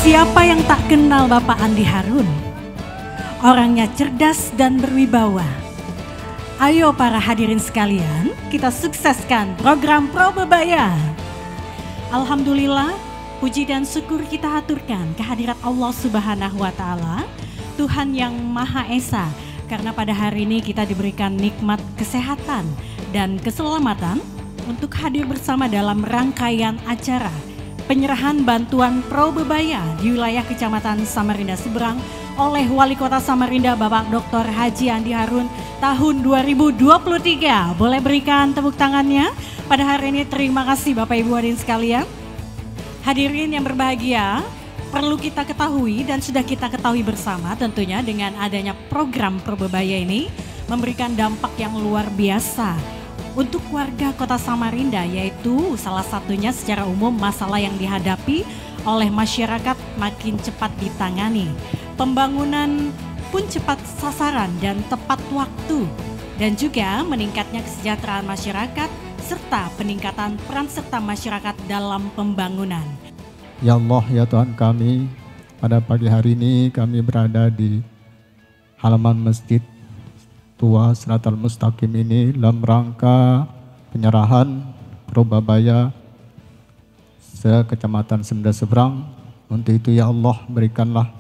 Siapa yang tak kenal Bapak Andi Harun? Orangnya cerdas dan berwibawa. Ayo para hadirin sekalian, kita sukseskan program Pro Bebaya. Alhamdulillah, puji dan syukur kita haturkan kehadirat Allah Subhanahu wa Ta'ala, Tuhan yang Maha Esa, karena pada hari ini kita diberikan nikmat kesehatan dan keselamatan untuk hadir bersama dalam rangkaian acara penyerahan bantuan Pro Bebaya di wilayah Kecamatan Samarinda Seberang oleh Wali Kota Samarinda Bapak Dr. Haji Andi Harun tahun 2023. Boleh berikan tepuk tangannya pada hari ini. Terima kasih Bapak Ibu hadirin sekalian. Hadirin yang berbahagia, perlu kita ketahui dan sudah kita ketahui bersama tentunya dengan adanya program Pro Bebaya ini memberikan dampak yang luar biasa untuk warga Kota Samarinda, yaitu salah satunya secara umum masalah yang dihadapi oleh masyarakat makin cepat ditangani. Pembangunan pun cepat sasaran dan tepat waktu, dan juga meningkatnya kesejahteraan masyarakat serta peningkatan peran serta masyarakat dalam pembangunan. Ya Allah, ya Tuhan kami, pada pagi hari ini kami berada di halaman Masjid Tua Siratal Mustaqim ini dalam rangka penyerahan Pro Bebaya se-Kecamatan Samarinda Seberang. Untuk itu ya Allah, berikanlah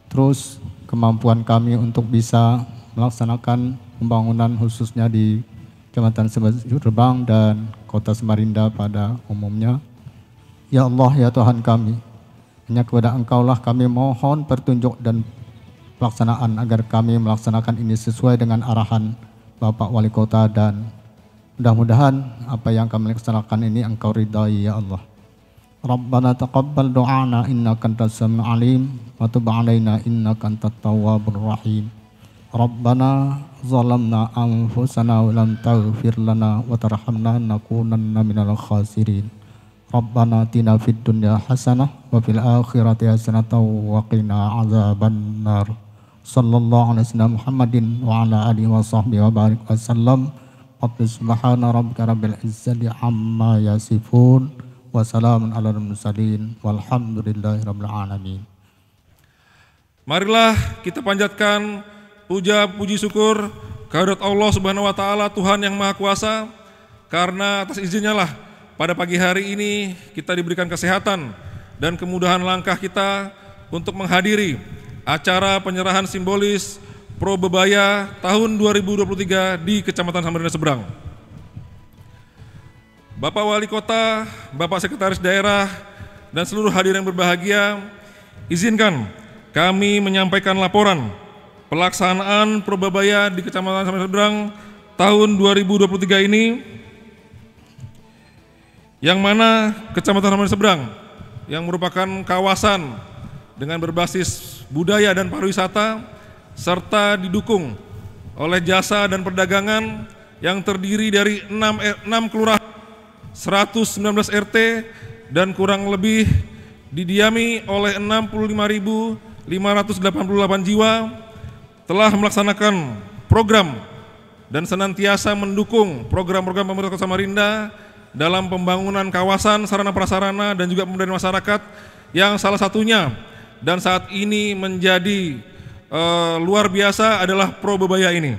terus kemampuan kami untuk bisa melaksanakan pembangunan khususnya di Kecamatan Samarinda Seberang dan Kota Samarinda pada umumnya. Ya Allah, ya Tuhan kami, hanya kepada Engkaulah kami mohon petunjuk dan pelaksanaan agar kami melaksanakan ini sesuai dengan arahan Bapak Wali Kota, dan mudah-mudahan apa yang kami laksanakan ini Engkau ridai ya Allah. Rabbana taqabbal du'ana innaka antas samiul alim wa tub 'alaina innaka antat tawwabur rahim. Rabbana zalamna anfusana wa lam taghfir lana wa tarhamna lanakunanna minal khasirin. Rabbana atina fid dunya hasanah wa fil akhirati hasanah wa qina azabannar. Sallallahu alaihi wasallam Muhammadin wa ala alihi wa sahbihi wa barik wasallam. Subhana rabbika rabbil izzati amma yasifun wa salamun alal mursalin walhamdulillahi rabbil alamin. Marilah kita panjatkan puja puji syukur kehadirat Allah Subhanahu wa Ta'ala, Tuhan yang Maha Kuasa, karena atas izinnya lah pada pagi hari ini kita diberikan kesehatan dan kemudahan langkah kita untuk menghadiri acara penyerahan simbolis Pro Bebaya tahun 2023 di Kecamatan Samarinda Seberang. Bapak Wali Kota, Bapak Sekretaris Daerah, dan seluruh hadirin yang berbahagia, izinkan kami menyampaikan laporan pelaksanaan Pro Bebaya di Kecamatan Samarinda Seberang tahun 2023 ini, yang mana Kecamatan Samarinda Seberang yang merupakan kawasan dengan berbasis budaya dan pariwisata serta didukung oleh jasa dan perdagangan yang terdiri dari 6 kelurahan, 119 RT, dan kurang lebih didiami oleh 65.588 jiwa, telah melaksanakan program dan senantiasa mendukung program-program pemerintah Kota Samarinda dalam pembangunan kawasan sarana prasarana dan juga pemberdayaan masyarakat, yang salah satunya dan saat ini menjadi luar biasa adalah Pro Bebaya ini.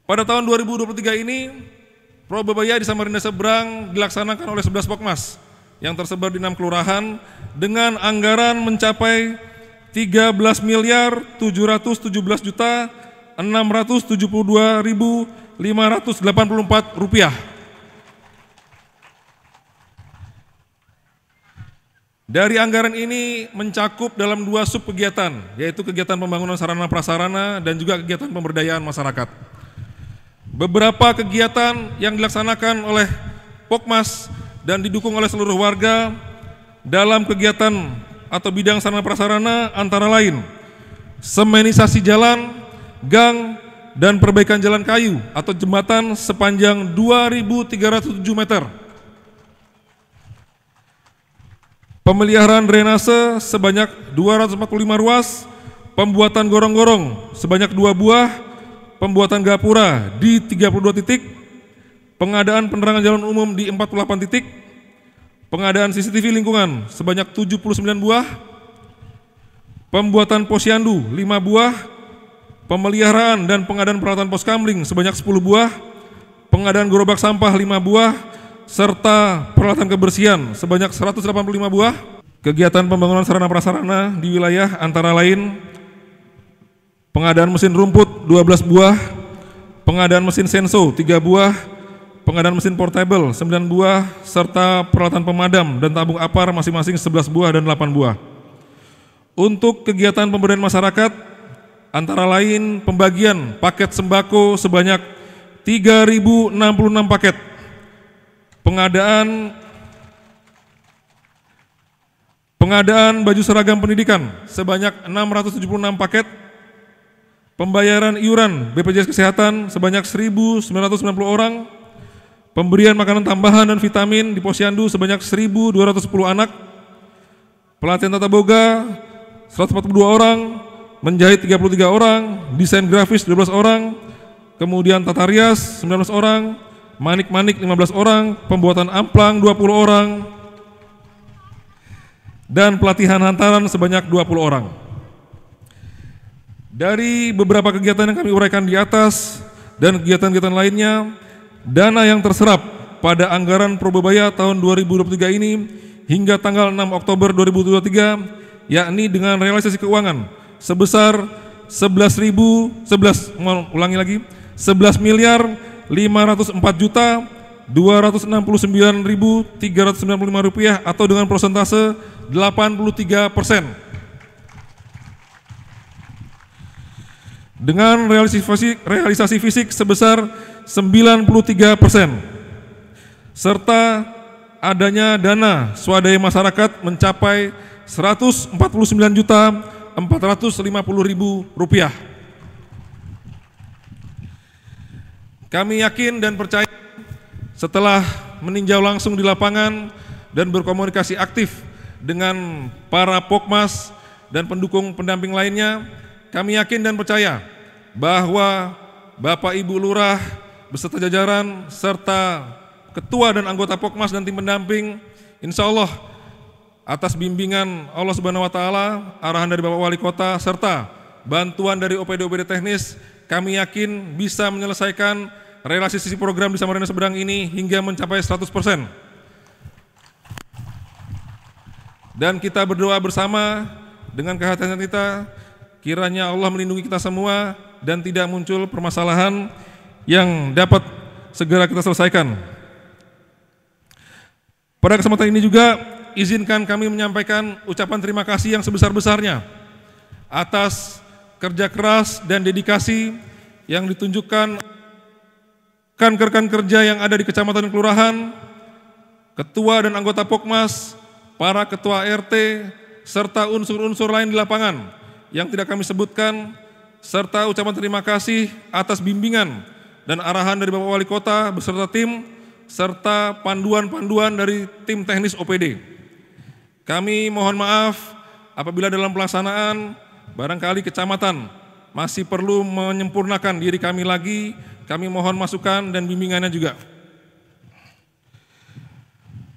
Pada tahun 2023 ini, Pro Bebaya di Samarinda Seberang dilaksanakan oleh 11 Pokmas yang tersebar di 6 kelurahan dengan anggaran mencapai 13.717.672.584 rupiah. Dari anggaran ini mencakup dalam 2 sub kegiatan, yaitu kegiatan pembangunan sarana prasarana dan juga kegiatan pemberdayaan masyarakat. Beberapa kegiatan yang dilaksanakan oleh Pokmas dan didukung oleh seluruh warga dalam kegiatan atau bidang sarana prasarana antara lain semenisasi jalan, gang, dan perbaikan jalan kayu atau jembatan sepanjang 2.307 meter. Pemeliharaan drainase sebanyak 245 ruas, pembuatan gorong-gorong sebanyak 2 buah, pembuatan gapura di 32 titik, pengadaan penerangan jalan umum di 48 titik, pengadaan CCTV lingkungan sebanyak 79 buah, pembuatan posyandu 5 buah, pemeliharaan dan pengadaan peralatan poskamling sebanyak 10 buah, pengadaan gerobak sampah 5 buah, serta peralatan kebersihan sebanyak 185 buah. Kegiatan pembangunan sarana prasarana di wilayah antara lain pengadaan mesin rumput 12 buah, pengadaan mesin senso 3 buah, pengadaan mesin portable 9 buah, serta peralatan pemadam dan tabung apar masing-masing 11 buah dan 8 buah. Untuk kegiatan pemberdayaan masyarakat antara lain pembagian paket sembako sebanyak 3.066 paket, pengadaan baju seragam pendidikan sebanyak 676 paket, pembayaran iuran BPJS Kesehatan sebanyak 1.990 orang, pemberian makanan tambahan dan vitamin di posyandu sebanyak 1.210 anak, pelatihan tata boga 142 orang, menjahit 33 orang, desain grafis 12 orang, kemudian tata rias 19 orang, manik-manik 15 orang, pembuatan amplang 20 orang, dan pelatihan hantaran sebanyak 20 orang. Dari beberapa kegiatan yang kami uraikan di atas dan kegiatan-kegiatan lainnya, dana yang terserap pada anggaran Probebaya tahun 2023 ini hingga tanggal 6 Oktober 2023, yakni dengan realisasi keuangan sebesar 11 miliar 504 juta 269.395 rupiah atau dengan persentase 83%. Dengan realisasi fisik sebesar 93%, serta adanya dana swadaya masyarakat mencapai 149.450.000 rupiah. Kami yakin dan percaya setelah meninjau langsung di lapangan dan berkomunikasi aktif dengan para Pokmas dan pendukung pendamping lainnya, kami yakin dan percaya bahwa Bapak Ibu Lurah beserta jajaran serta ketua dan anggota Pokmas dan tim pendamping, insya Allah atas bimbingan Allah Subhanahu wa Ta'ala, arahan dari Bapak Wali Kota serta bantuan dari OPD-OPD teknis, kami yakin bisa menyelesaikan realisasi program di Samarinda Seberang ini hingga mencapai 100%. Dan kita berdoa bersama dengan kehati-hatian kita, kiranya Allah melindungi kita semua dan tidak muncul permasalahan yang dapat segera kita selesaikan. Pada kesempatan ini juga izinkan kami menyampaikan ucapan terima kasih yang sebesar-besarnya atas kerja keras dan dedikasi yang ditunjukkan rekan-rekan kerja yang ada di kecamatan dan kelurahan, ketua dan anggota Pokmas, para ketua RT, serta unsur-unsur lain di lapangan yang tidak kami sebutkan, serta ucapan terima kasih atas bimbingan dan arahan dari Bapak Wali Kota beserta tim, serta panduan-panduan dari tim teknis OPD. Kami mohon maaf apabila dalam pelaksanaan barangkali kecamatan masih perlu menyempurnakan diri kami lagi, kami mohon masukan dan bimbingannya juga.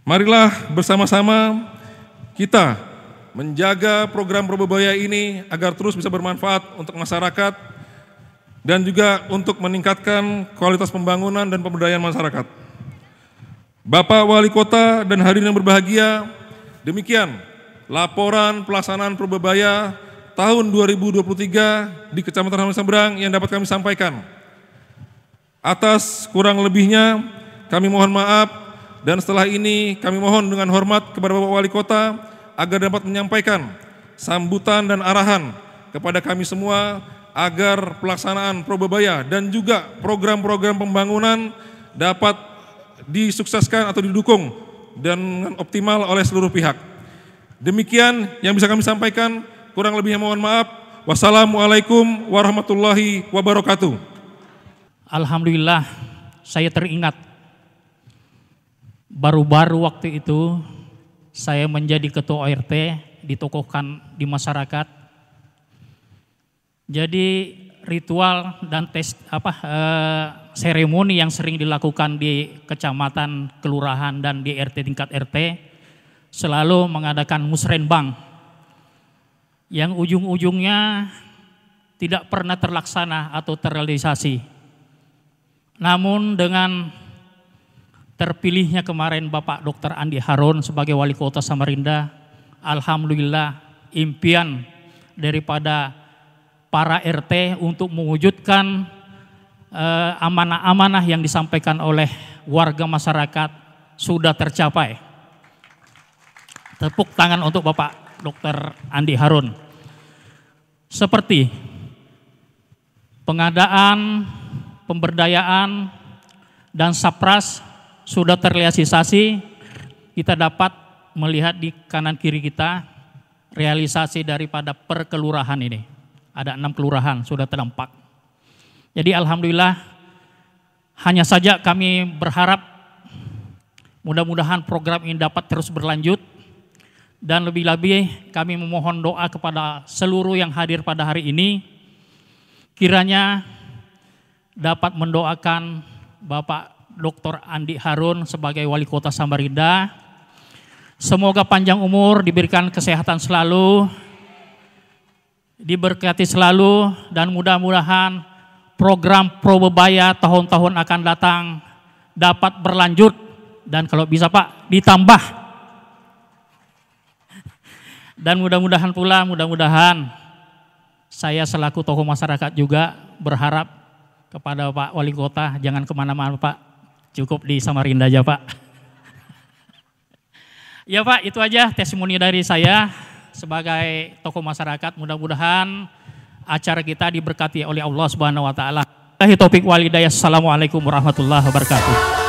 Marilah bersama-sama kita menjaga program Probebaya ini agar terus bisa bermanfaat untuk masyarakat dan juga untuk meningkatkan kualitas pembangunan dan pemberdayaan masyarakat. Bapak Wali Kota dan hadirin yang berbahagia, demikian laporan pelaksanaan Probebaya tahun 2023 di Kecamatan Samarinda Seberang yang dapat kami sampaikan. Atas kurang lebihnya kami mohon maaf, dan setelah ini kami mohon dengan hormat kepada Bapak Wali Kota agar dapat menyampaikan sambutan dan arahan kepada kami semua agar pelaksanaan Probebaya dan juga program-program pembangunan dapat disukseskan atau didukung dengan optimal oleh seluruh pihak. Demikian yang bisa kami sampaikan, kurang lebihnya mohon maaf. Wassalamualaikum warahmatullahi wabarakatuh. Alhamdulillah, saya teringat baru-baru waktu itu saya menjadi ketua ORT, ditokohkan di masyarakat. Jadi ritual dan seremoni yang sering dilakukan di kecamatan, kelurahan dan di RT tingkat RT selalu mengadakan musrenbang yang ujung-ujungnya tidak pernah terlaksana atau terrealisasi. Namun dengan terpilihnya kemarin Bapak Dr. Andi Harun sebagai Wali Kota Samarinda, alhamdulillah impian daripada para RT untuk mewujudkan amanah-amanah yang disampaikan oleh warga masyarakat sudah tercapai. Tepuk tangan untuk Bapak Dr. Andi Harun. Seperti pengadaan, pemberdayaan, dan sapras sudah terrealisasi. Kita dapat melihat di kanan kiri kita realisasi daripada perkelurahan ini. Ada 6 kelurahan sudah terdampak. Jadi alhamdulillah, hanya saja kami berharap mudah-mudahan program ini dapat terus berlanjut, dan lebih-lebih kami memohon doa kepada seluruh yang hadir pada hari ini, kiranya dapat mendoakan Bapak Dr. Andi Harun sebagai Wali Kota Samarinda. Semoga panjang umur, diberikan kesehatan selalu, diberkati selalu, dan mudah-mudahan program Probebaya tahun-tahun akan datang dapat berlanjut, dan kalau bisa Pak ditambah. Dan mudah-mudahan saya selaku tokoh masyarakat juga berharap kepada Pak Wali Kota, jangan kemana-mana Pak, cukup di Samarinda aja Pak. Ya Pak, itu aja testimoni dari saya sebagai tokoh masyarakat. Mudah-mudahan acara kita diberkati oleh Allah Subhanahu wa taala. Wabillahi taufik wal hidayah. Assalamualaikum warahmatullahi wabarakatuh.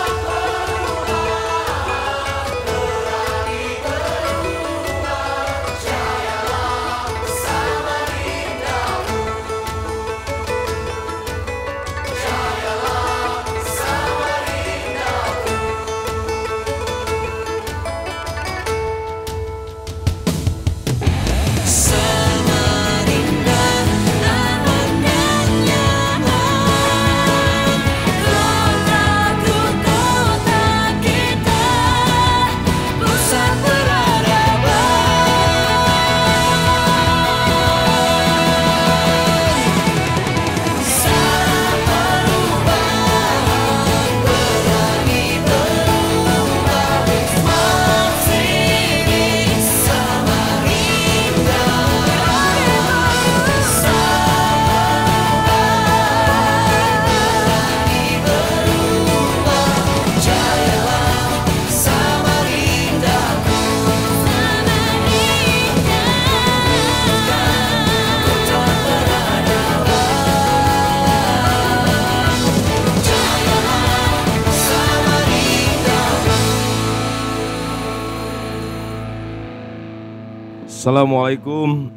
Assalamualaikum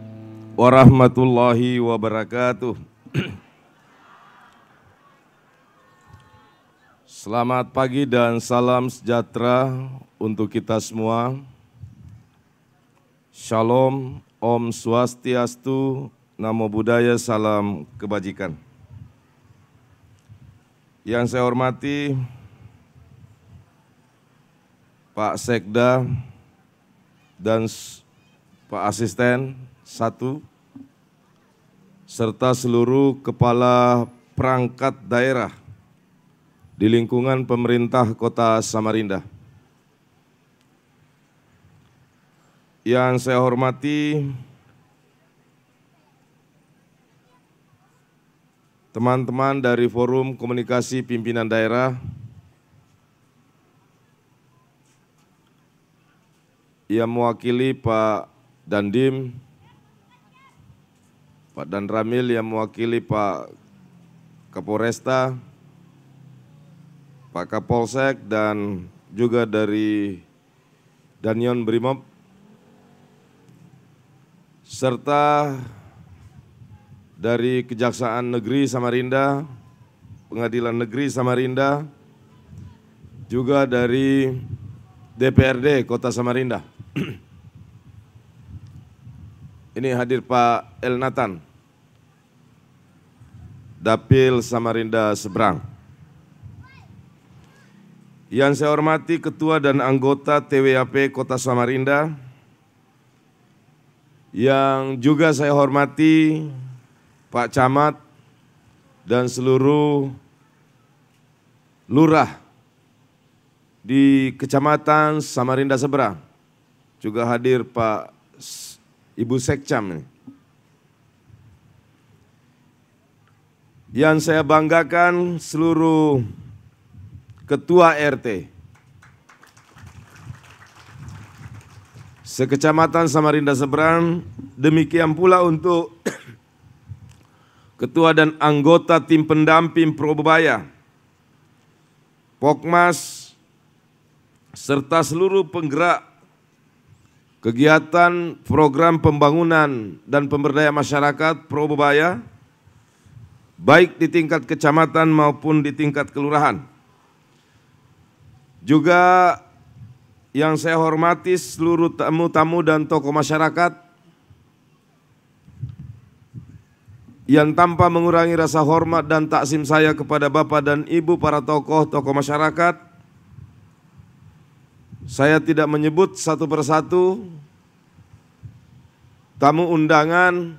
warahmatullahi wabarakatuh. Selamat pagi dan salam sejahtera untuk kita semua. Shalom, Om Swastiastu, Namo Buddhaya, salam kebajikan. Yang saya hormati Pak Sekda dan Pak Asisten 1, serta seluruh kepala perangkat daerah di lingkungan pemerintah Kota Samarinda. Yang saya hormati teman-teman dari Forum Komunikasi Pimpinan Daerah, yang mewakili Pak Dandim, Pak Danramil yang mewakili Pak Kapolresta, Pak Kapolsek, dan juga dari Danyon Brimob, serta dari Kejaksaan Negeri Samarinda, Pengadilan Negeri Samarinda, juga dari DPRD Kota Samarinda. Ini hadir Pak El Nathan, Dapil Samarinda Seberang. Yang saya hormati Ketua dan anggota TWAP Kota Samarinda, yang juga saya hormati Pak Camat dan seluruh lurah di Kecamatan Samarinda Seberang. Juga hadir Pak Ibu Sekcam. Yang saya banggakan seluruh Ketua RT Sekecamatan Samarinda Seberang, demikian pula untuk Ketua dan anggota tim pendamping Probebaya, Pokmas, serta seluruh penggerak kegiatan program pembangunan dan pemberdayaan masyarakat Probebaya, baik di tingkat kecamatan maupun di tingkat kelurahan. Juga yang saya hormati seluruh tamu-tamu dan tokoh masyarakat yang tanpa mengurangi rasa hormat dan takzim saya kepada Bapak dan Ibu para tokoh masyarakat, saya tidak menyebut satu persatu tamu undangan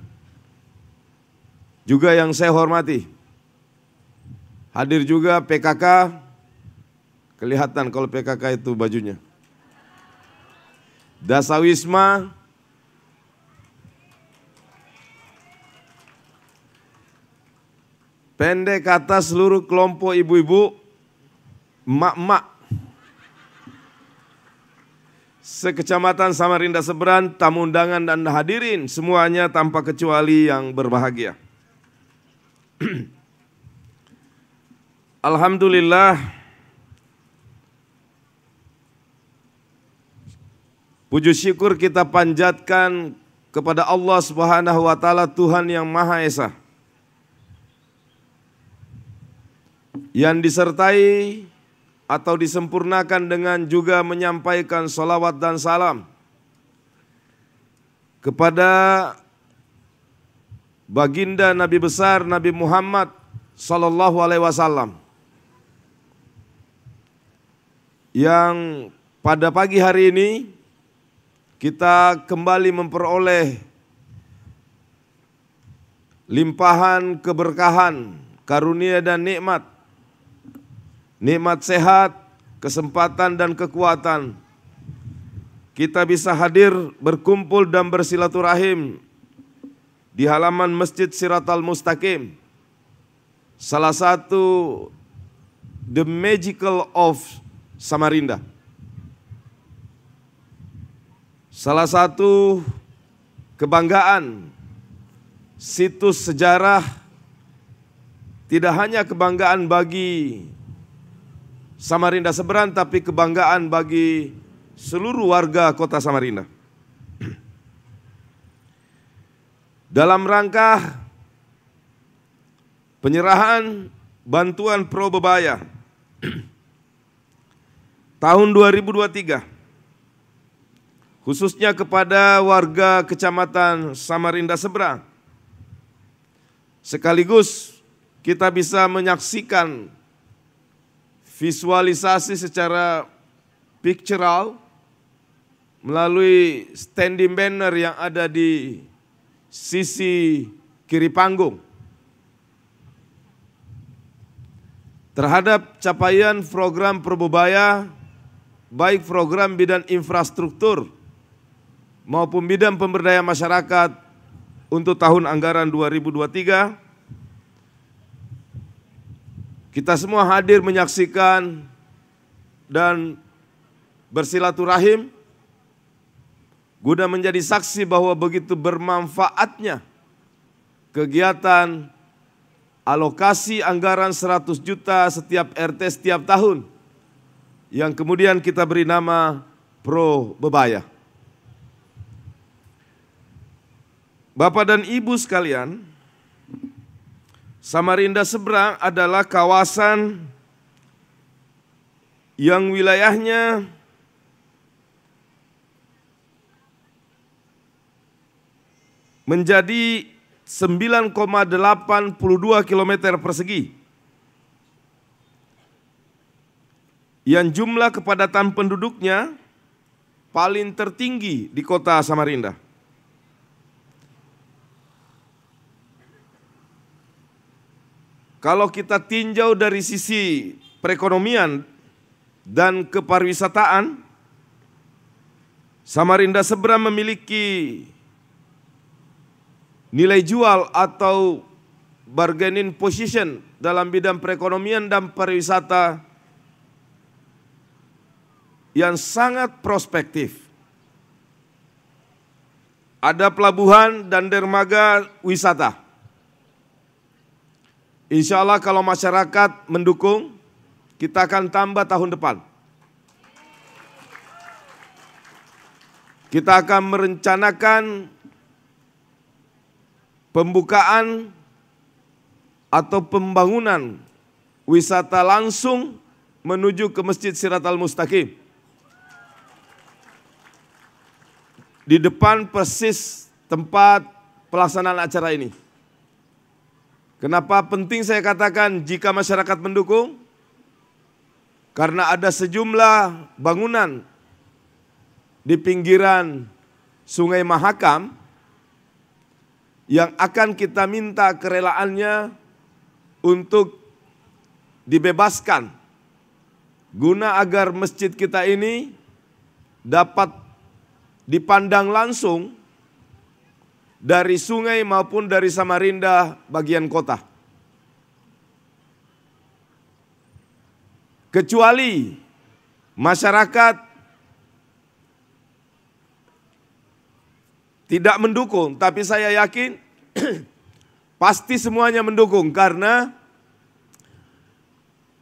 juga yang saya hormati. Hadir juga PKK, kelihatan kalau PKK itu bajunya. Dasawisma, pendek kata seluruh kelompok ibu-ibu, emak-emak, Sekecamatan Samarinda Seberang, tamu undangan dan hadirin semuanya tanpa kecuali yang berbahagia. Alhamdulillah, puji syukur kita panjatkan kepada Allah Subhanahu wa Ta'ala, Tuhan yang Maha Esa, yang disertai atau disempurnakan dengan juga menyampaikan salawat dan salam kepada baginda Nabi besar Nabi Muhammad Sallallahu Alaihi Wasallam, yang pada pagi hari ini kita kembali memperoleh limpahan keberkahan, karunia dan nikmat sehat, kesempatan dan kekuatan. Kita bisa hadir, berkumpul dan bersilaturahim di halaman Masjid Siratal Mustaqim, salah satu the magical of Samarinda. Salah satu kebanggaan, situs sejarah, tidak hanya kebanggaan bagi Samarinda Seberang, tapi kebanggaan bagi seluruh warga kota Samarinda. Dalam rangka penyerahan bantuan Probebaya tahun 2023, khususnya kepada warga Kecamatan Samarinda Seberang, sekaligus kita bisa menyaksikan visualisasi secara pictorial melalui standing banner yang ada di sisi kiri panggung terhadap capaian program Probebaya, baik program bidang infrastruktur maupun bidang pemberdayaan masyarakat untuk tahun anggaran 2023. Kita semua hadir menyaksikan dan bersilaturahim guna menjadi saksi bahwa begitu bermanfaatnya kegiatan alokasi anggaran 100 juta setiap RT setiap tahun yang kemudian kita beri nama Probebaya. Bapak dan Ibu sekalian, Samarinda Seberang adalah kawasan yang wilayahnya menjadi 9,82 km persegi. yang jumlah kepadatan penduduknya paling tertinggi di kota Samarinda. Kalau kita tinjau dari sisi perekonomian dan kepariwisataan, Samarinda Seberang memiliki nilai jual atau bargaining position dalam bidang perekonomian dan pariwisata yang sangat prospektif. Ada pelabuhan dan dermaga wisata. Insya Allah kalau masyarakat mendukung, kita akan tambah tahun depan. Kita akan merencanakan pembukaan atau pembangunan wisata langsung menuju ke Masjid Siratal Mustaqim. Di depan persis tempat pelaksanaan acara ini. Kenapa penting saya katakan jika masyarakat mendukung? Karena ada sejumlah bangunan di pinggiran Sungai Mahakam yang akan kita minta kerelaannya untuk dibebaskan guna agar masjid kita ini dapat dipandang langsung dari sungai maupun dari Samarinda bagian kota. Kecuali masyarakat tidak mendukung, tapi saya yakin pasti semuanya mendukung karena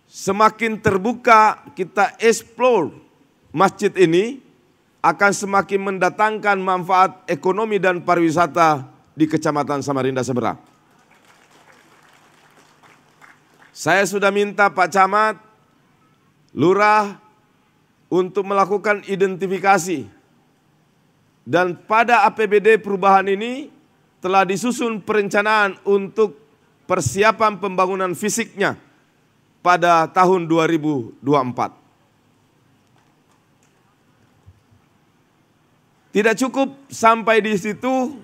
semakin terbuka kita explore masjid ini akan semakin mendatangkan manfaat ekonomi dan pariwisata di Kecamatan Samarinda Seberang. Saya sudah minta Pak Camat, Lurah untuk melakukan identifikasi. Dan pada APBD perubahan ini telah disusun perencanaan untuk persiapan pembangunan fisiknya pada tahun 2024. Tidak cukup sampai di situ,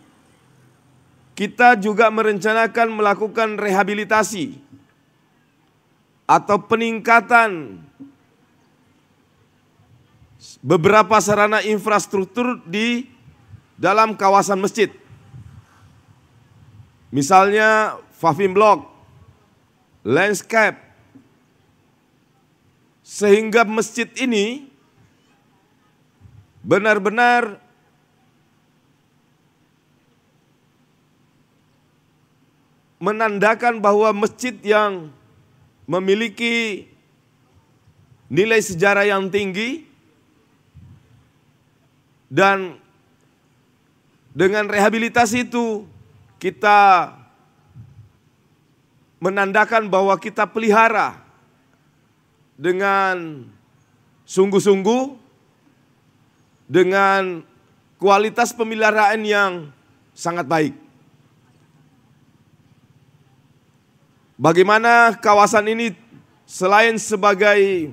kita juga merencanakan melakukan rehabilitasi atau peningkatan beberapa sarana infrastruktur di dalam kawasan masjid. Misalnya paving block, landscape, sehingga masjid ini benar-benar menandakan bahwa masjid yang memiliki nilai sejarah yang tinggi dan dengan rehabilitasi itu kita menandakan bahwa kita pelihara dengan sungguh-sungguh, dengan kualitas pemeliharaan yang sangat baik. Bagaimana kawasan ini selain sebagai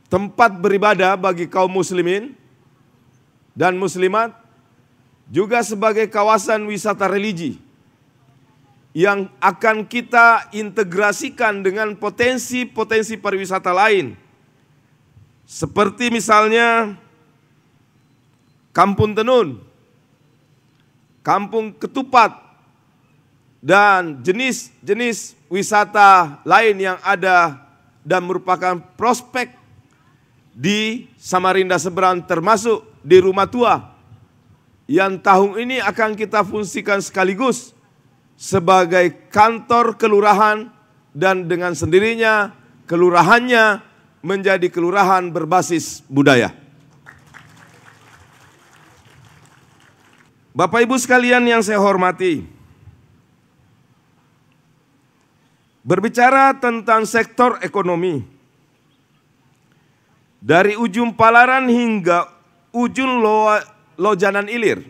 tempat beribadah bagi kaum muslimin dan muslimat, juga sebagai kawasan wisata religi yang akan kita integrasikan dengan potensi-potensi pariwisata lain. Seperti misalnya Kampung Tenun, Kampung Ketupat, dan jenis-jenis wisata lain yang ada dan merupakan prospek di Samarinda Seberang, termasuk di Rumah Tua yang tahun ini akan kita fungsikan sekaligus sebagai kantor kelurahan dan dengan sendirinya kelurahannya menjadi kelurahan berbasis budaya. Bapak Ibu sekalian yang saya hormati, berbicara tentang sektor ekonomi, dari ujung Palaran hingga ujung Lojanan Ilir,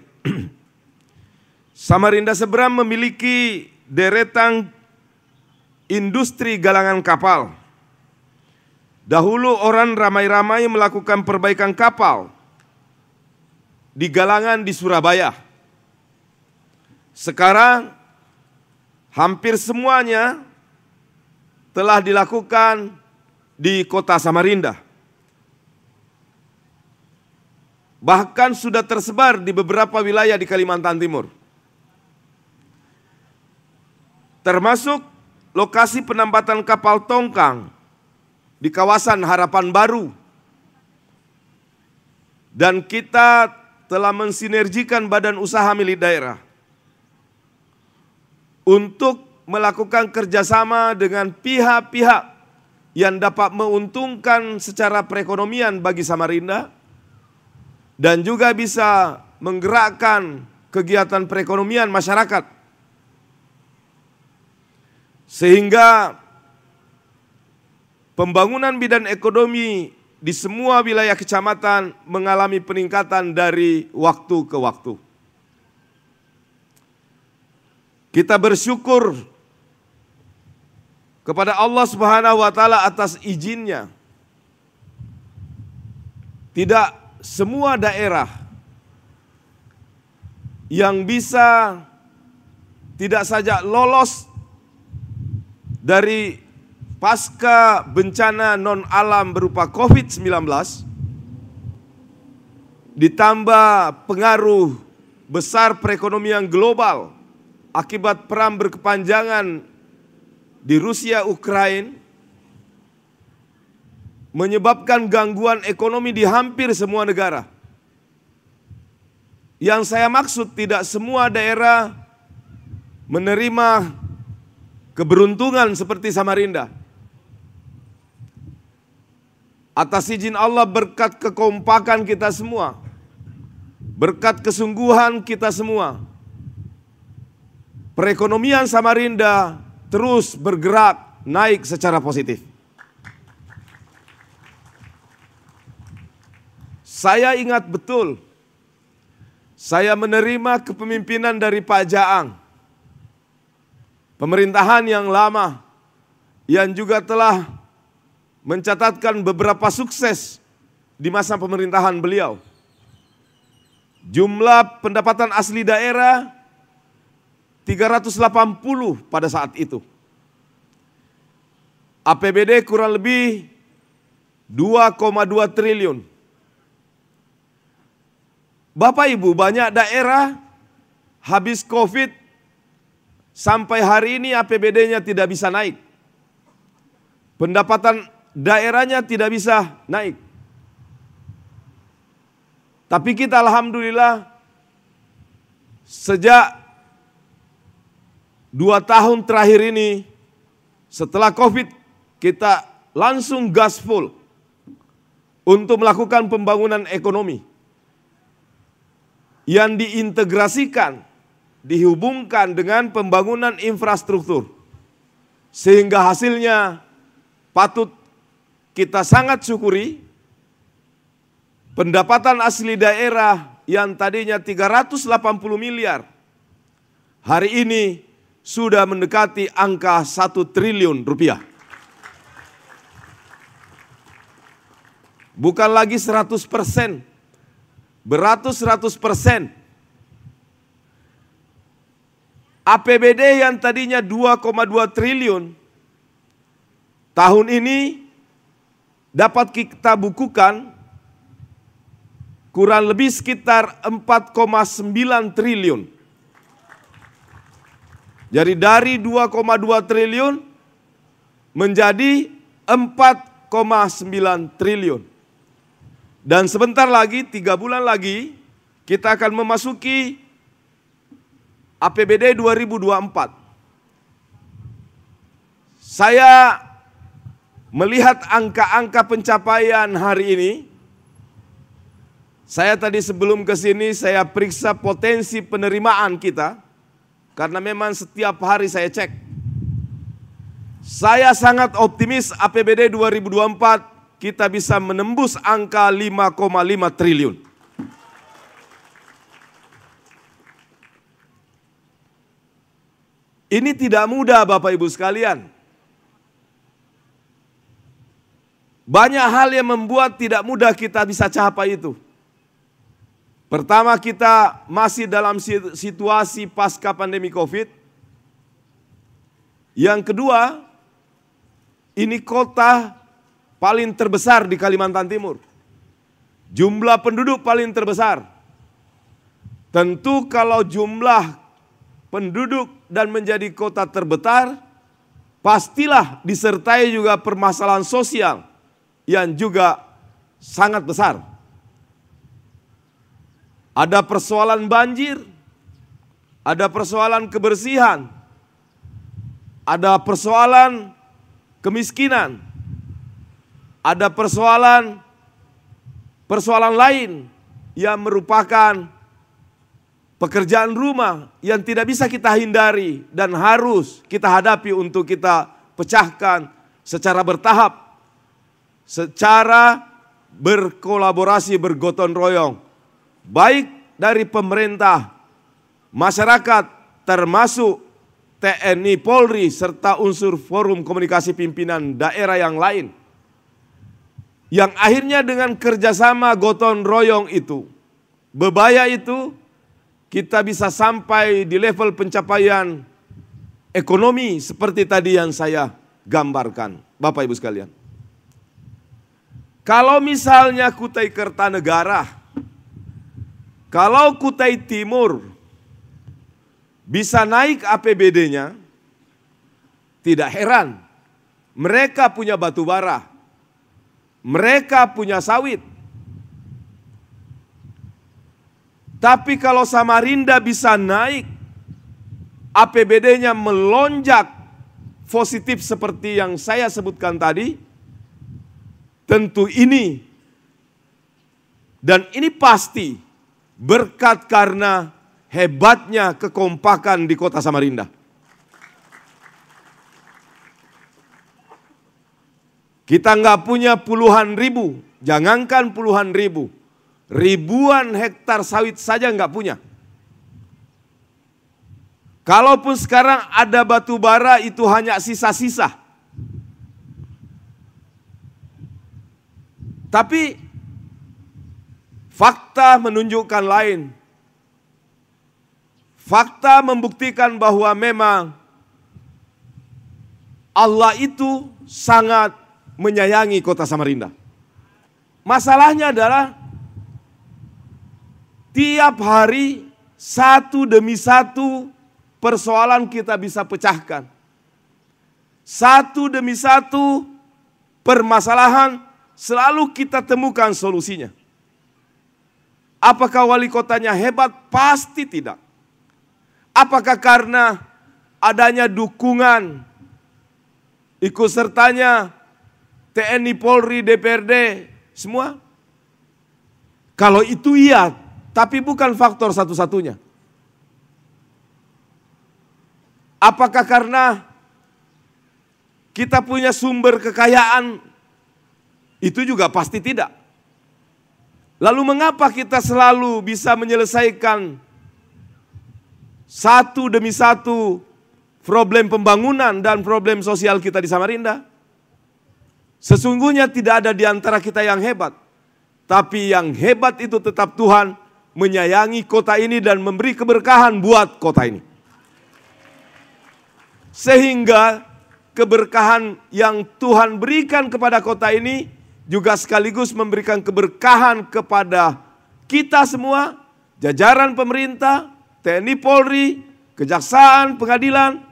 Samarinda Seberang memiliki deretan industri galangan kapal Dahulu orang ramai-ramai melakukan perbaikan kapal di galangan di Surabaya. Sekarang hampir semuanya telah dilakukan di kota Samarinda. Bahkan sudah tersebar di beberapa wilayah di Kalimantan Timur. Termasuk lokasi penempatan kapal tongkang di kawasan Harapan Baru. Dan kita telah mensinergikan badan usaha milik daerah untuk melakukan kerjasama dengan pihak-pihak yang dapat menguntungkan secara perekonomian bagi Samarinda dan juga bisa menggerakkan kegiatan perekonomian masyarakat. Sehingga pembangunan bidang ekonomi di semua wilayah kecamatan mengalami peningkatan dari waktu ke waktu. Kita bersyukur kepada Allah Subhanahu wa taala atas izinnya. Tidak semua daerah yang bisa tidak saja lolos dari pasca bencana non alam berupa COVID-19 ditambah pengaruh besar perekonomian global akibat perang berkepanjangan di Rusia Ukraina menyebabkan gangguan ekonomi di hampir semua negara. Yang saya maksud tidak semua daerah menerima keberuntungan seperti Samarinda. Atas izin Allah, berkat kekompakan kita semua, berkat kesungguhan kita semua, perekonomian Samarinda terus bergerak naik secara positif. Saya ingat betul, saya menerima kepemimpinan dari Pak Jaang, pemerintahan yang lama, yang juga telah mencatatkan beberapa sukses di masa pemerintahan beliau. Jumlah pendapatan asli daerah 380 pada saat itu. APBD kurang lebih 2,2 triliun. Bapak Ibu, banyak daerah habis COVID sampai hari ini APBD-nya tidak bisa naik. Pendapatan daerahnya tidak bisa naik. Tapi kita alhamdulillah sejak 2 tahun terakhir ini setelah COVID kita langsung gaspol untuk melakukan pembangunan ekonomi yang diintegrasikan, dihubungkan dengan pembangunan infrastruktur. Sehingga hasilnya patut kita sangat syukuri. Pendapatan asli daerah yang tadinya 380 miliar, hari ini sudah mendekati angka 1 triliun rupiah. Bukan lagi 100%. Beratus 100%. APBD yang tadinya 2,2 triliun, tahun ini dapat kita bukukan kurang lebih sekitar 4,9 triliun. Jadi dari 2,2 triliun menjadi 4,9 triliun. Dan sebentar lagi, 3 bulan lagi, kita akan memasuki APBD 2024. Saya melihat angka-angka pencapaian hari ini. Saya tadi sebelum ke sini, saya periksa potensi penerimaan kita. Karena memang setiap hari saya cek. Saya sangat optimis APBD 2024 kita bisa menembus angka 5,5 triliun. Ini tidak mudah Bapak Ibu sekalian. Banyak hal yang membuat tidak mudah kita bisa capai itu. Pertama, kita masih dalam situasi pasca pandemi COVID. Yang kedua, ini kota paling terbesar di Kalimantan Timur. Jumlah penduduk paling terbesar. Tentu kalau jumlah penduduk dan menjadi kota terbesar, pastilah disertai juga permasalahan sosial yang juga sangat besar. Ada persoalan banjir, ada persoalan kebersihan, ada persoalan kemiskinan, ada persoalan lain yang merupakan pekerjaan rumah yang tidak bisa kita hindari dan harus kita hadapi untuk kita pecahkan secara bertahap, secara berkolaborasi, bergotong royong, baik dari pemerintah, masyarakat, termasuk TNI, Polri, serta unsur forum komunikasi pimpinan daerah yang lain. Yang akhirnya dengan kerjasama gotong royong itu, bebaya itu, kita bisa sampai di level pencapaian ekonomi seperti tadi yang saya gambarkan, Bapak Ibu sekalian. Kalau misalnya Kutai Kertanegara, kalau Kutai Timur bisa naik APBD-nya, tidak heran. Mereka punya batu bara, mereka punya sawit. Tapi kalau Samarinda bisa naik, APBD-nya melonjak positif seperti yang saya sebutkan tadi, tentu ini, dan ini pasti berkat karena hebatnya kekompakan di kota Samarinda. Kita nggak punya puluhan ribu, jangankan puluhan ribu, ribuan hektar sawit saja nggak punya. Kalaupun sekarang ada batu bara itu hanya sisa-sisa. Tapi fakta menunjukkan lain. Fakta membuktikan bahwa memang Allah itu sangat menyayangi kota Samarinda. Masalahnya adalah tiap hari satu demi satu persoalan kita bisa pecahkan. Satu demi satu permasalahan selalu kita temukan solusinya. Apakah wali kotanya hebat? Pasti tidak. Apakah karena adanya dukungan, ikut sertanya TNI, Polri, DPRD, semua? Kalau itu iya, tapi bukan faktor satu-satunya. Apakah karena kita punya sumber kekayaan? Itu juga pasti tidak. Lalu mengapa kita selalu bisa menyelesaikan satu demi satu problem pembangunan dan problem sosial kita di Samarinda? Sesungguhnya tidak ada di antara kita yang hebat. Tapi yang hebat itu tetap Tuhan menyayangi kota ini dan memberi keberkahan buat kota ini. Sehingga keberkahan yang Tuhan berikan kepada kota ini juga sekaligus memberikan keberkahan kepada kita semua, jajaran pemerintah, TNI, Polri, kejaksaan, pengadilan,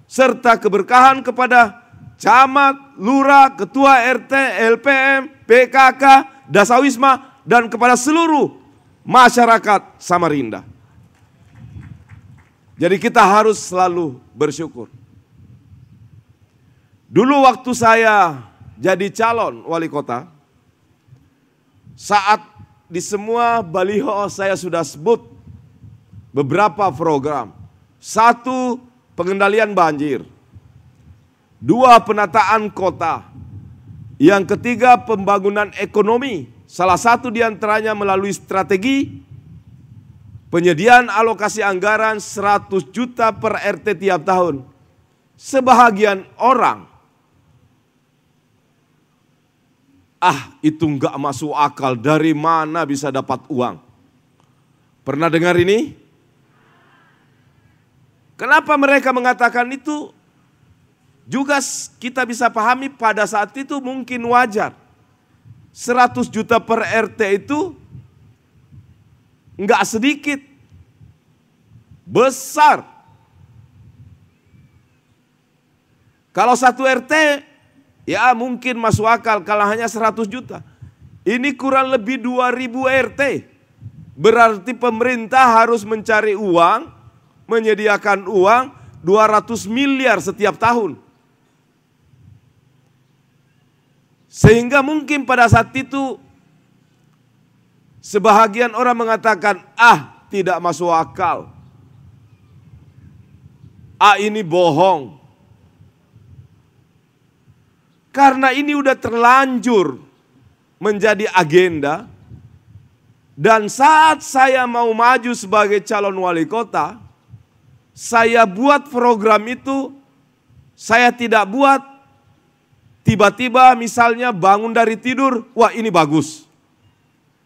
serta keberkahan kepada camat, lurah, ketua RT, LPM, PKK, Dasawisma, dan kepada seluruh masyarakat Samarinda. Jadi kita harus selalu bersyukur. Dulu waktu saya jadi calon wali kota, saat di semua baliho saya sudah sebut beberapa program. 1, pengendalian banjir. 2, penataan kota. Yang ketiga, pembangunan ekonomi. Salah satu diantaranya melalui strategi penyediaan alokasi anggaran 100 juta per RT tiap tahun. Sebahagian orang Itu enggak masuk akal, dari mana bisa dapat uang? Pernah dengar ini? Kenapa mereka mengatakan itu? Juga kita bisa pahami pada saat itu mungkin wajar. 100 juta per RT itu enggak sedikit, besar. Kalau satu RT ya mungkin masuk akal kalau hanya 100 juta. Ini kurang lebih 2000 RT. Berarti pemerintah harus mencari uang, menyediakan uang 200 miliar setiap tahun. Sehingga mungkin pada saat itu sebahagian orang mengatakan, tidak masuk akal. Ini bohong. Karena ini udah terlanjur menjadi agenda, dan saat saya mau maju sebagai calon wali kota, saya buat program itu, saya tidak buat tiba-tiba misalnya bangun dari tidur, wah ini bagus.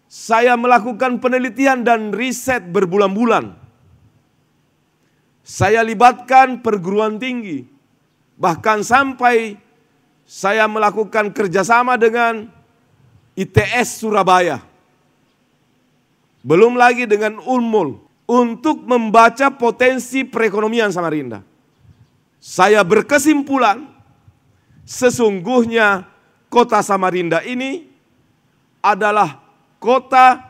Saya melakukan penelitian dan riset berbulan-bulan. Saya libatkan perguruan tinggi, bahkan sampai saya melakukan kerjasama dengan ITS Surabaya. Belum lagi dengan Unmul untuk membaca potensi perekonomian Samarinda. Saya berkesimpulan sesungguhnya kota Samarinda ini adalah kota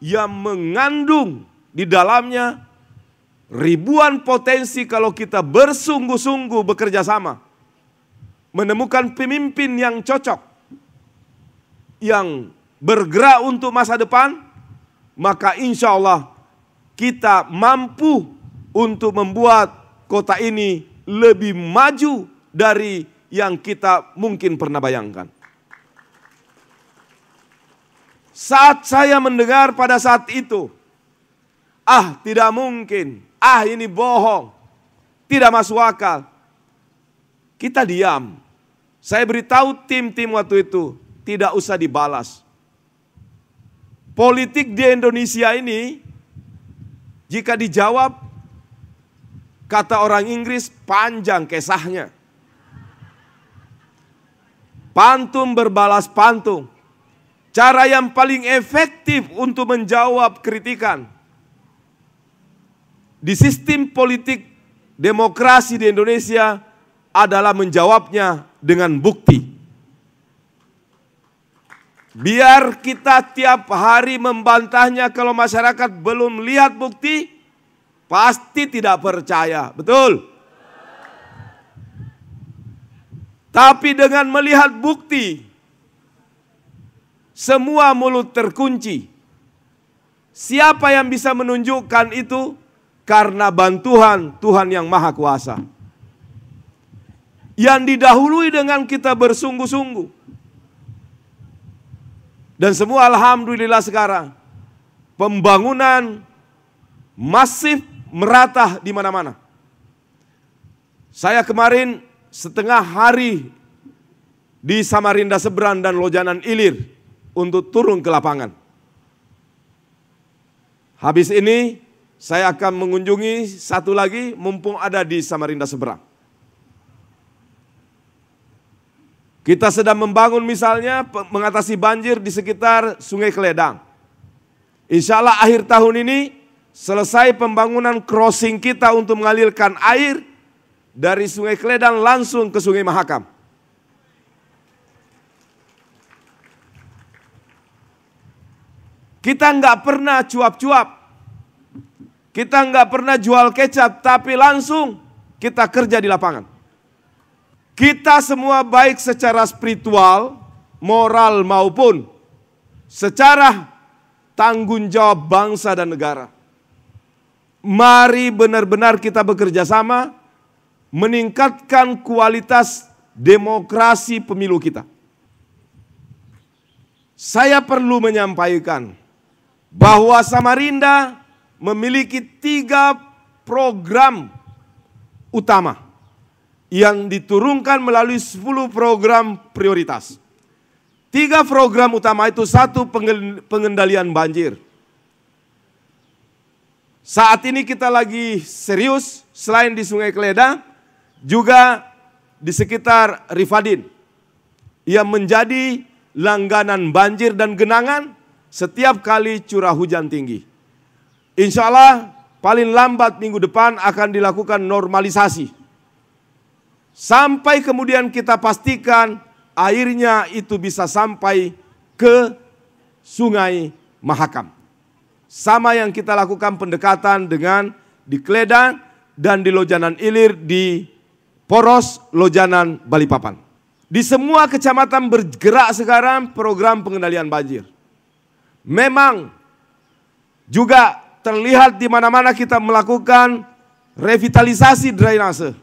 yang mengandung di dalamnya ribuan potensi kalau kita bersungguh-sungguh bekerja sama. Menemukan pemimpin yang cocok, yang bergerak untuk masa depan, maka insya Allah kita mampu untuk membuat kota ini lebih maju dari yang kita mungkin pernah bayangkan. Saat saya mendengar pada saat itu, tidak mungkin, ini bohong, tidak masuk akal, kita diam. Saya beritahu tim-tim waktu itu, tidak usah dibalas. Politik di Indonesia ini, jika dijawab, kata orang Inggris, panjang kisahnya. Pantun berbalas pantun. Cara yang paling efektif untuk menjawab kritikan di sistem politik demokrasi di Indonesia adalah menjawabnya dengan bukti. Biar kita tiap hari membantahnya, kalau masyarakat belum lihat bukti, pasti tidak percaya. Betul? Tapi dengan melihat bukti, semua mulut terkunci. Siapa yang bisa menunjukkan itu? Karena bantuan Tuhan yang Maha Kuasa. Yang didahului dengan kita bersungguh-sungguh. Dan semua alhamdulillah sekarang pembangunan masif merata di mana-mana. Saya kemarin setengah hari di Samarinda Seberang dan Lojanan Ilir untuk turun ke lapangan. Habis ini saya akan mengunjungi satu lagi mumpung ada di Samarinda Seberang. Kita sedang membangun misalnya mengatasi banjir di sekitar Sungai Keledang. Insya Allah akhir tahun ini selesai pembangunan crossing kita untuk mengalirkan air dari Sungai Keledang langsung ke Sungai Mahakam. Kita nggak pernah cuap-cuap. Kita nggak pernah jual kecap, tapi langsung kita kerja di lapangan. Kita semua baik secara spiritual, moral maupun secara tanggung jawab bangsa dan negara. Mari benar-benar kita bekerja sama meningkatkan kualitas demokrasi pemilu kita. Saya perlu menyampaikan bahwa Samarinda memiliki 3 program utama yang diturunkan melalui 10 program prioritas. 3 program utama itu, 1 pengendalian banjir. Saat ini kita lagi serius selain di Sungai Kledang, juga di sekitar Rifadin yang menjadi langganan banjir dan genangan setiap kali curah hujan tinggi. Insya Allah paling lambat minggu depan akan dilakukan normalisasi. Sampai kemudian kita pastikan airnya itu bisa sampai ke Sungai Mahakam. Sama yang kita lakukan pendekatan dengan di Kledang dan di Lojanan Ilir di Poros Lojanan Balikpapan. Di semua kecamatan bergerak sekarang program pengendalian banjir. Memang juga terlihat di mana-mana kita melakukan revitalisasi drainase,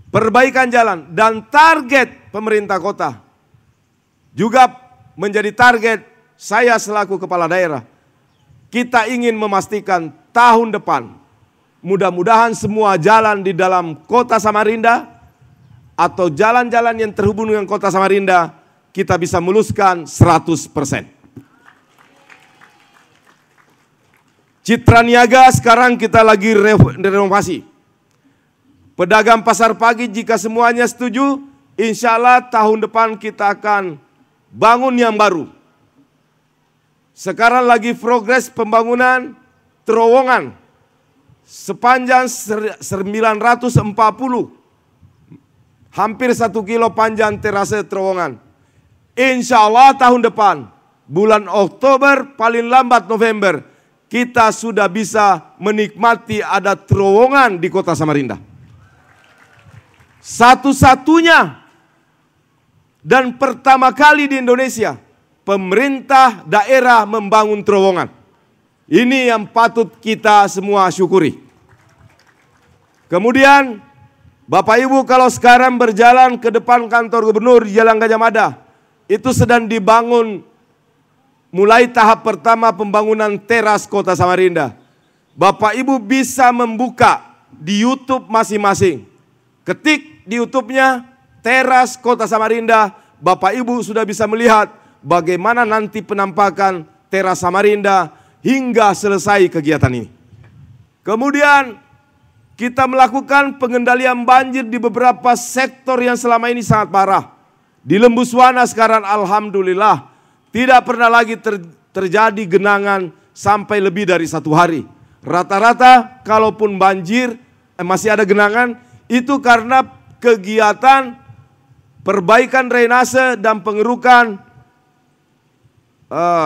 perbaikan jalan, dan target pemerintah kota juga menjadi target saya selaku kepala daerah. Kita ingin memastikan tahun depan mudah-mudahan semua jalan di dalam kota Samarinda atau jalan-jalan yang terhubung dengan kota Samarinda kita bisa muluskan 100%. Citra Niaga sekarang kita lagi renovasi. Pedagang pasar pagi jika semuanya setuju, insya Allah tahun depan kita akan bangun yang baru. Sekarang lagi progres pembangunan terowongan sepanjang 940, hampir 1 kilo panjang terase terowongan. Insya Allah tahun depan, bulan Oktober paling lambat November, kita sudah bisa menikmati ada terowongan di kota Samarinda. Satu-satunya dan pertama kali di Indonesia, pemerintah daerah membangun terowongan. Ini yang patut kita semua syukuri. Kemudian, Bapak Ibu kalau sekarang berjalan ke depan kantor gubernur Jalan Gajah Mada, itu sedang dibangun mulai tahap pertama pembangunan teras kota Samarinda. Bapak Ibu bisa membuka di YouTube masing-masing. Ketik di YouTube-nya teras kota Samarinda, Bapak Ibu sudah bisa melihat bagaimana nanti penampakan teras Samarinda hingga selesai kegiatan ini. Kemudian kita melakukan pengendalian banjir di beberapa sektor yang selama ini sangat parah. Di Lembuswana sekarang alhamdulillah tidak pernah lagi terjadi genangan sampai lebih dari 1 hari. Rata-rata kalaupun banjir masih ada genangan itu karena kegiatan perbaikan drainase dan pengerukan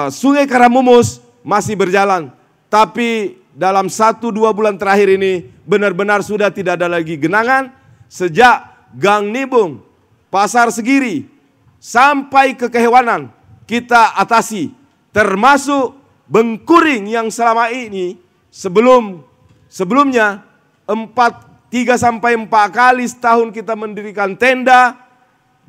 Sungai Karamumus masih berjalan. Tapi dalam 1-2 bulan terakhir ini benar-benar sudah tidak ada lagi genangan. Sejak Gang Nibung, Pasar Segiri sampai ke Kehewanan kita atasi. Termasuk Bengkuring yang selama ini sebelumnya 3-4 kali setahun kita mendirikan tenda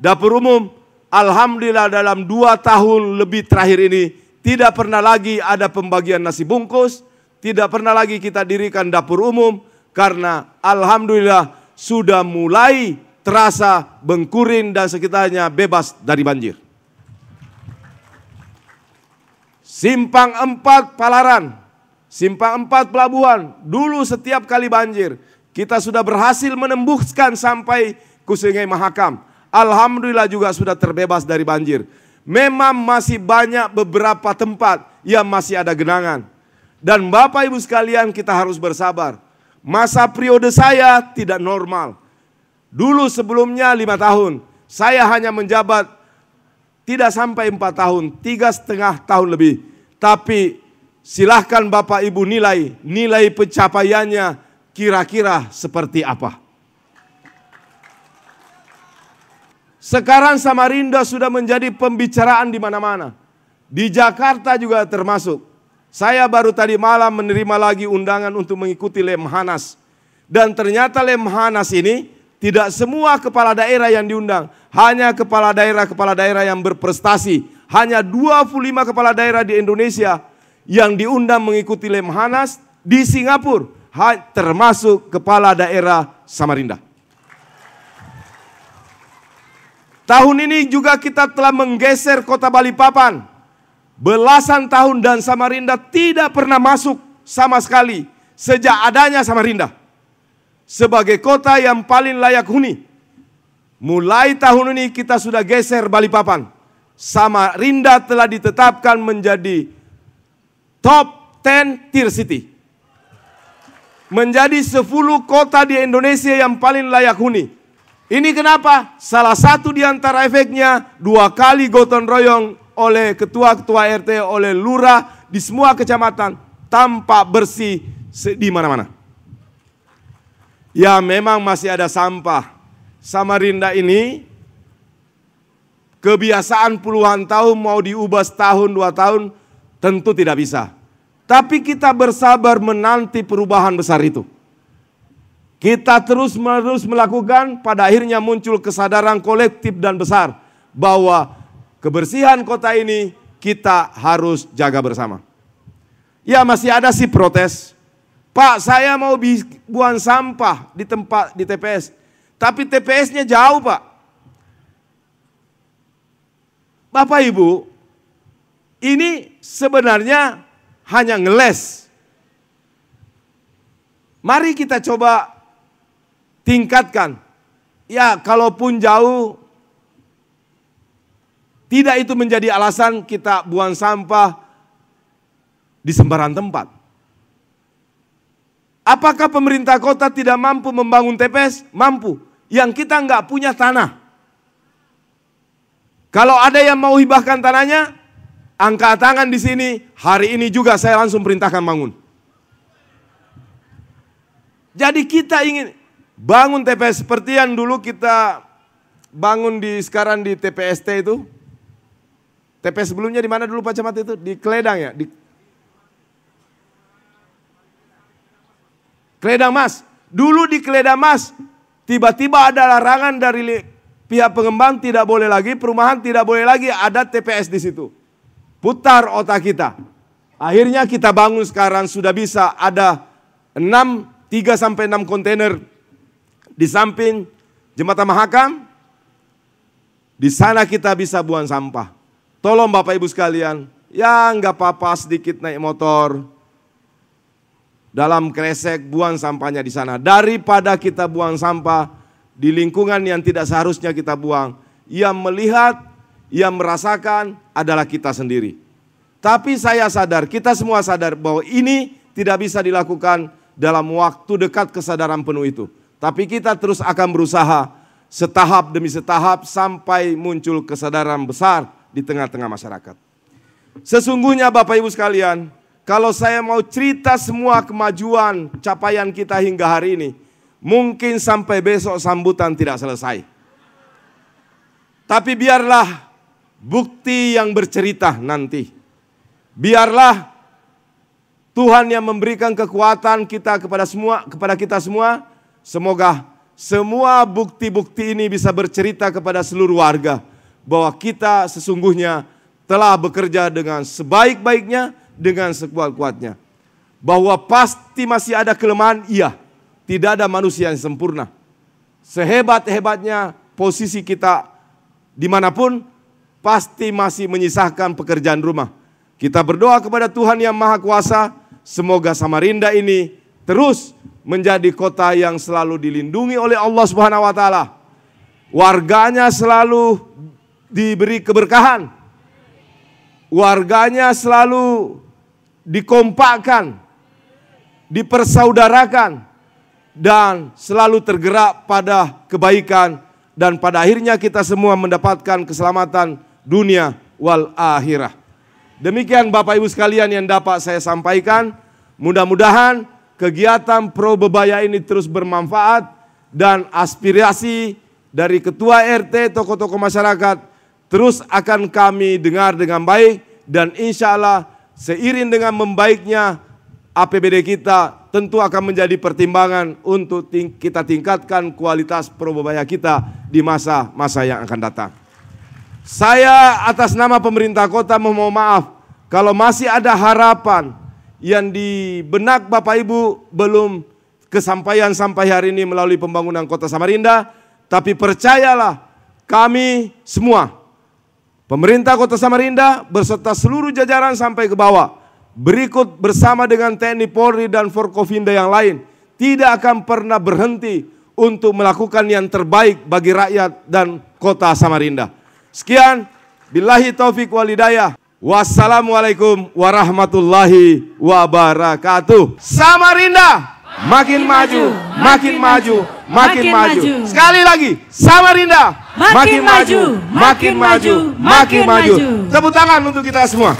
dapur umum. Alhamdulillah dalam 2 tahun lebih terakhir ini tidak pernah lagi ada pembagian nasi bungkus, tidak pernah lagi kita dirikan dapur umum karena alhamdulillah sudah mulai terasa Bengkuring dan sekitarnya bebas dari banjir. Simpang 4 Palaran, Simpang 4 Pelabuhan, dulu setiap kali banjir kita sudah berhasil menembuskan sampai ke Sungai Mahakam. Alhamdulillah juga sudah terbebas dari banjir. Memang masih banyak beberapa tempat yang masih ada genangan. Dan Bapak Ibu sekalian kita harus bersabar. Masa periode saya tidak normal. Dulu sebelumnya 5 tahun. Saya hanya menjabat tidak sampai 4 tahun. 3,5 tahun lebih. Tapi silahkan Bapak Ibu nilai pencapaiannya kira-kira seperti apa. Sekarang Samarinda sudah menjadi pembicaraan di mana-mana. Di Jakarta juga termasuk. Saya baru tadi malam menerima lagi undangan untuk mengikuti Lemhanas. Dan ternyata Lemhanas ini tidak semua kepala daerah yang diundang. Hanya kepala daerah yang berprestasi. Hanya 25 kepala daerah di Indonesia yang diundang mengikuti Lemhanas di Singapura. Termasuk kepala daerah Samarinda. Tahun ini juga kita telah menggeser kota Balikpapan. Belasan tahun dan Samarinda tidak pernah masuk sama sekali sejak adanya Samarinda sebagai kota yang paling layak huni. Mulai tahun ini kita sudah geser Balikpapan. Samarinda telah ditetapkan menjadi top 10 tier city. Menjadi 10 kota di Indonesia yang paling layak huni. Ini kenapa? Salah satu di antara efeknya 2 kali gotong royong oleh ketua-ketua RT, oleh lurah di semua kecamatan, tampak bersih di mana-mana. Ya memang masih ada sampah. Samarinda ini kebiasaan puluhan tahun mau diubah setahun 2 tahun tentu tidak bisa. Tapi kita bersabar menanti perubahan besar itu. Kita terus-menerus melakukan, pada akhirnya muncul kesadaran kolektif dan besar bahwa kebersihan kota ini kita harus jaga bersama. Ya masih ada sih protes. Pak, saya mau buang sampah di TPS. Tapi TPS-nya jauh, Pak. Bapak Ibu, ini sebenarnya hanya ngeles. Mari kita coba tingkatkan. Ya, kalaupun jauh, tidak itu menjadi alasan kita buang sampah di sembarang tempat. Apakah pemerintah kota tidak mampu membangun TPS? Mampu. Yang kita nggak punya tanah. Kalau ada yang mau hibahkan tanahnya, angkat tangan di sini. Hari ini juga saya langsung perintahkan bangun. Jadi kita ingin bangun TPS seperti yang dulu kita bangun sekarang di TPST itu. TPS sebelumnya di mana dulu Pak Camat itu? Di Kledang ya? Di Kledang Mas. Dulu di Kledang Mas, tiba-tiba ada larangan dari pihak pengembang, tidak boleh lagi, perumahan tidak boleh lagi ada TPS di situ. Putar otak kita. Akhirnya kita bangun sekarang sudah bisa ada 3-6 kontainer di samping Jembatan Mahakam. Di sana kita bisa buang sampah. Tolong Bapak Ibu sekalian, ya nggak apa-apa sedikit naik motor, dalam kresek buang sampahnya di sana. Daripada kita buang sampah di lingkungan yang tidak seharusnya kita buang. Yang melihat, yang merasakan adalah kita sendiri. Tapi saya sadar, kita semua sadar bahwa ini tidak bisa dilakukan dalam waktu dekat kesadaran penuh itu. Tapi kita terus akan berusaha setahap demi setahap sampai muncul kesadaran besar di tengah-tengah masyarakat. Sesungguhnya Bapak Ibu sekalian, kalau saya mau cerita semua kemajuan capaian kita hingga hari ini, mungkin sampai besok sambutan tidak selesai. Tapi biarlah bukti yang bercerita nanti. Biarlah Tuhan yang memberikan kekuatan kepada kita semua. Semoga semua bukti-bukti ini bisa bercerita kepada seluruh warga bahwa kita sesungguhnya telah bekerja dengan sebaik-baiknya, dengan sekuat-kuatnya. Bahwa pasti masih ada kelemahan, iya. Tidak ada manusia yang sempurna. Sehebat-hebatnya posisi kita dimanapun, pasti masih menyisakan pekerjaan rumah. Kita berdoa kepada Tuhan yang Maha Kuasa, semoga Samarinda ini terus menjadi kota yang selalu dilindungi oleh Allah Subhanahu wa taala. Warganya selalu diberi keberkahan. Warganya selalu dikompakkan, dipersaudarakan, dan selalu tergerak pada kebaikan, dan pada akhirnya kita semua mendapatkan keselamatan dunia wal akhirah. Demikian Bapak Ibu sekalian yang dapat saya sampaikan. Mudah-mudahan kegiatan Pro Bebaya ini terus bermanfaat dan aspirasi dari ketua RT, tokoh-tokoh masyarakat terus akan kami dengar dengan baik, dan insya Allah seiring dengan membaiknya APBD kita tentu akan menjadi pertimbangan untuk kita tingkatkan kualitas Pro Bebaya kita di masa-masa yang akan datang. Saya atas nama pemerintah kota memohon maaf kalau masih ada harapan yang di benak Bapak Ibu belum kesampaian sampai hari ini melalui pembangunan kota Samarinda. Tapi percayalah, kami semua, pemerintah Kota Samarinda beserta seluruh jajaran sampai ke bawah, berikut bersama dengan TNI Polri dan Forkovinda yang lain, tidak akan pernah berhenti untuk melakukan yang terbaik bagi rakyat dan Kota Samarinda. Sekian, billahi taufik wal hidayah. Wassalamualaikum warahmatullahi wabarakatuh. Samarinda makin maju, makin maju, makin maju. Sekali lagi, Samarinda makin maju, makin maju, makin maju. Tepuk tangan untuk kita semua.